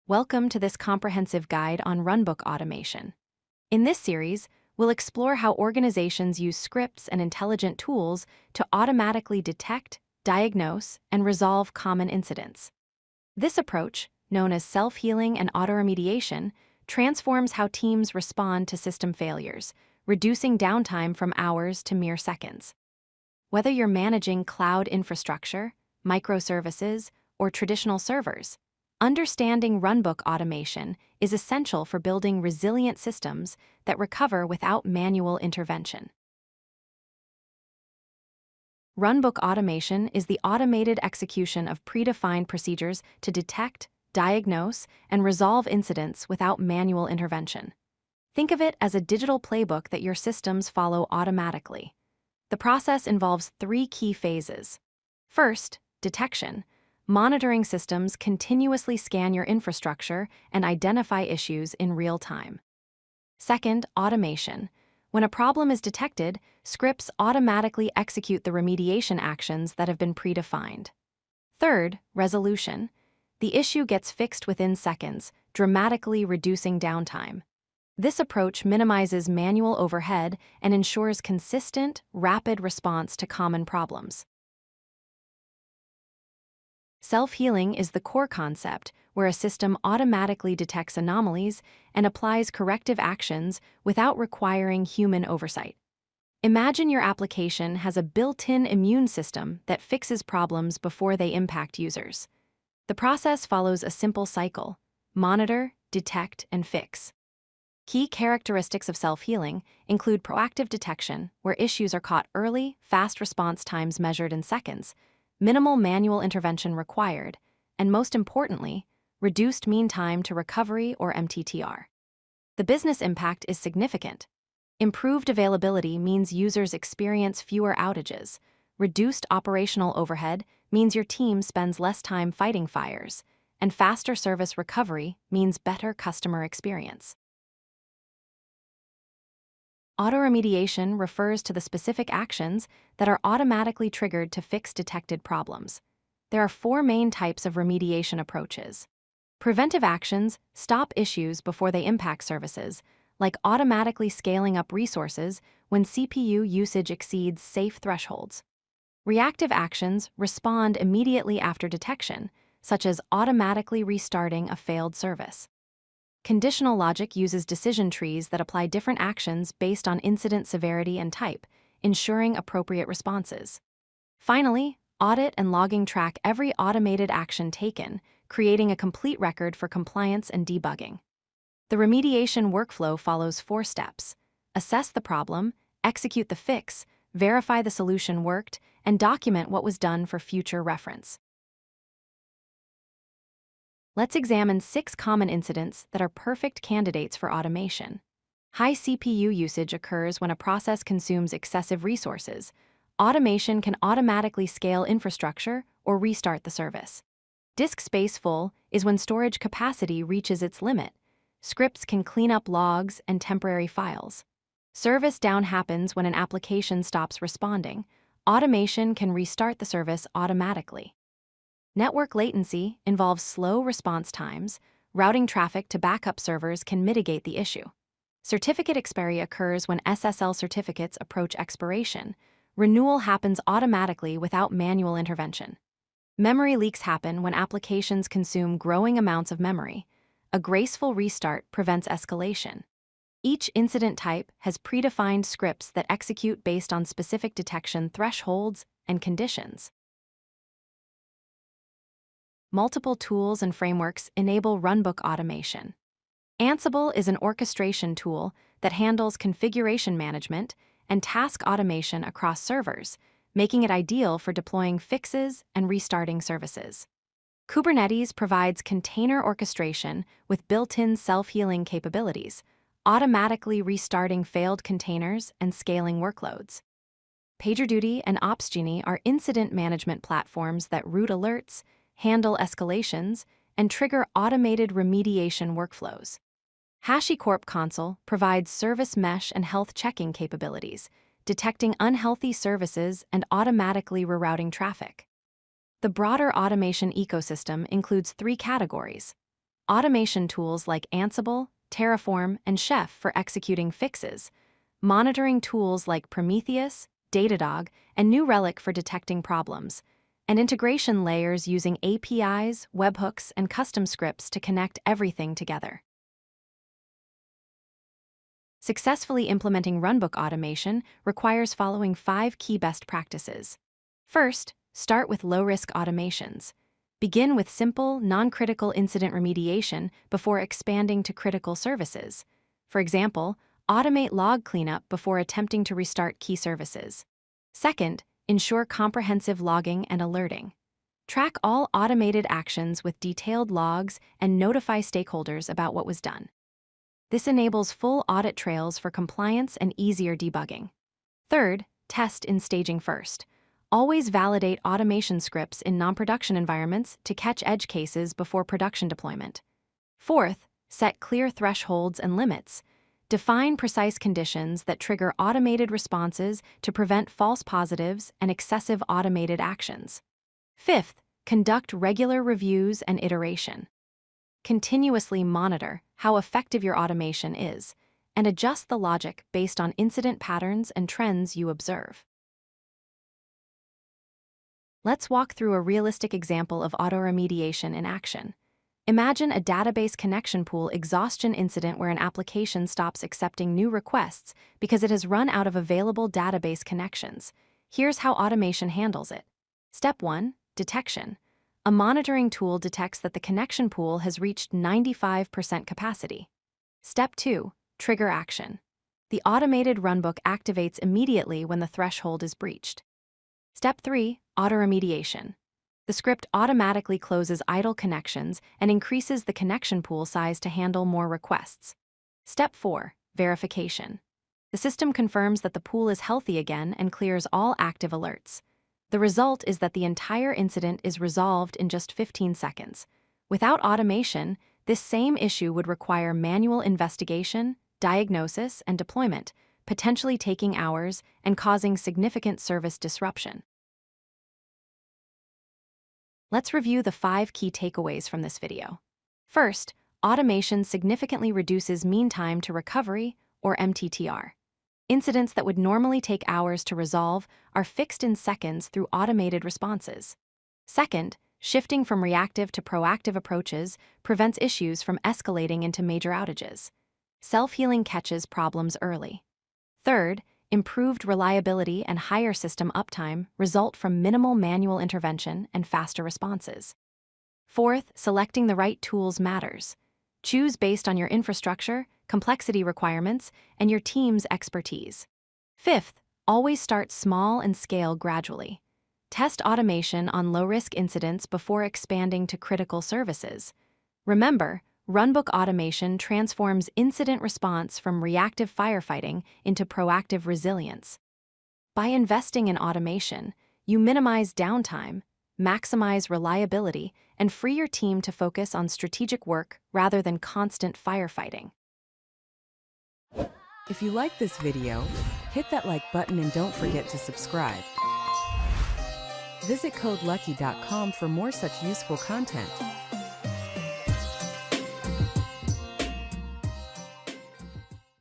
Welcome to this comprehensive guide on Runbook Automation. In this series, we'll explore how organizations use scripts and intelligent tools to automatically detect, diagnose, and resolve common incidents. This approach, known as self-healing and auto-remediation, transforms how teams respond to system failures, reducing downtime from hours to mere seconds. Whether you're managing cloud infrastructure, microservices, or traditional servers, understanding runbook automation is essential for building resilient systems that recover without manual intervention. Runbook automation is the automated execution of predefined procedures to detect, diagnose, and resolve incidents without manual intervention. Think of it as a digital playbook that your systems follow automatically. The process involves three key phases. First, detection. Monitoring systems continuously scan your infrastructure and identify issues in real time. Second, automation. When a problem is detected, scripts automatically execute the remediation actions that have been predefined. Third, resolution. The issue gets fixed within seconds, dramatically reducing downtime. This approach minimizes manual overhead and ensures consistent, rapid response to common problems. Self-healing is the core concept where a system automatically detects anomalies and applies corrective actions without requiring human oversight. Imagine your application has a built-in immune system that fixes problems before they impact users. The process follows a simple cycle: monitor, detect, and fix. Key characteristics of self-healing include proactive detection, where issues are caught early, fast response times measured in seconds, minimal manual intervention required, and most importantly, reduced mean time to recovery or MTTR. The business impact is significant. Improved availability means users experience fewer outages. Reduced operational overhead means your team spends less time fighting fires, and faster service recovery means better customer experience. Auto-remediation refers to the specific actions that are automatically triggered to fix detected problems. There are four main types of remediation approaches. Preventive actions stop issues before they impact services, like automatically scaling up resources when CPU usage exceeds safe thresholds. Reactive actions respond immediately after detection, such as automatically restarting a failed service. Conditional logic uses decision trees that apply different actions based on incident severity and type, ensuring appropriate responses. Finally, audit and logging track every automated action taken, creating a complete record for compliance and debugging. The remediation workflow follows 4 steps: assess the problem, execute the fix, verify the solution worked, and document what was done for future reference. Let's examine 6 common incidents that are perfect candidates for automation. High CPU usage occurs when a process consumes excessive resources. Automation can automatically scale infrastructure or restart the service. Disk space full is when storage capacity reaches its limit. Scripts can clean up logs and temporary files. Service down happens when an application stops responding. Automation can restart the service automatically. Network latency involves slow response times. Routing traffic to backup servers can mitigate the issue. Certificate expiry occurs when SSL certificates approach expiration. Renewal happens automatically without manual intervention. Memory leaks happen when applications consume growing amounts of memory. A graceful restart prevents escalation. Each incident type has predefined scripts that execute based on specific detection thresholds and conditions. Multiple tools and frameworks enable runbook automation. Ansible is an orchestration tool that handles configuration management and task automation across servers, making it ideal for deploying fixes and restarting services. Kubernetes provides container orchestration with built-in self-healing capabilities, automatically restarting failed containers and scaling workloads. PagerDuty and OpsGenie are incident management platforms that route alerts, handle escalations, and trigger automated remediation workflows. HashiCorp Console provides service mesh and health checking capabilities, detecting unhealthy services and automatically rerouting traffic. The broader automation ecosystem includes 3 categories: automation tools like Ansible, Terraform, and Chef for executing fixes, monitoring tools like Prometheus, Datadog, and New Relic for detecting problems, and integration layers using APIs, webhooks, and custom scripts to connect everything together. Successfully implementing Runbook Automation requires following 5 key best practices. First, start with low-risk automations. Begin with simple, non-critical incident remediation before expanding to critical services. For example, automate log cleanup before attempting to restart key services. Second, ensure comprehensive logging and alerting. Track all automated actions with detailed logs and notify stakeholders about what was done. This enables full audit trails for compliance and easier debugging. Third, test in staging first. Always validate automation scripts in non-production environments to catch edge cases before production deployment. Fourth, set clear thresholds and limits. Define precise conditions that trigger automated responses to prevent false positives and excessive automated actions. Fifth, conduct regular reviews and iteration. Continuously monitor how effective your automation is and adjust the logic based on incident patterns and trends you observe. Let's walk through a realistic example of auto-remediation in action. Imagine a database connection pool exhaustion incident where an application stops accepting new requests because it has run out of available database connections. Here's how automation handles it. Step 1. Detection. A monitoring tool detects that the connection pool has reached 95% capacity. Step 2. Trigger action. The automated runbook activates immediately when the threshold is breached. Step 3. Auto-remediation. The script automatically closes idle connections and increases the connection pool size to handle more requests. Step 4. Verification. The system confirms that the pool is healthy again and clears all active alerts. The result is that the entire incident is resolved in just 15 seconds. Without automation, this same issue would require manual investigation, diagnosis, and deployment, potentially taking hours and causing significant service disruption. Let's review the 5 key takeaways from this video. First, automation significantly reduces mean time to recovery, or MTTR. Incidents that would normally take hours to resolve are fixed in seconds through automated responses. Second, shifting from reactive to proactive approaches prevents issues from escalating into major outages. Self-healing catches problems early. Third, improved reliability and higher system uptime result from minimal manual intervention and faster responses. Fourth, selecting the right tools matters. Choose based on your infrastructure, complexity requirements, and your team's expertise. Fifth, always start small and scale gradually. Test automation on low-risk incidents before expanding to critical services. Remember, Runbook Automation transforms incident response from reactive firefighting into proactive resilience. By investing in automation, you minimize downtime, maximize reliability, and free your team to focus on strategic work rather than constant firefighting. If you like this video, hit that like button and don't forget to subscribe. Visit codelucky.com for more such useful content.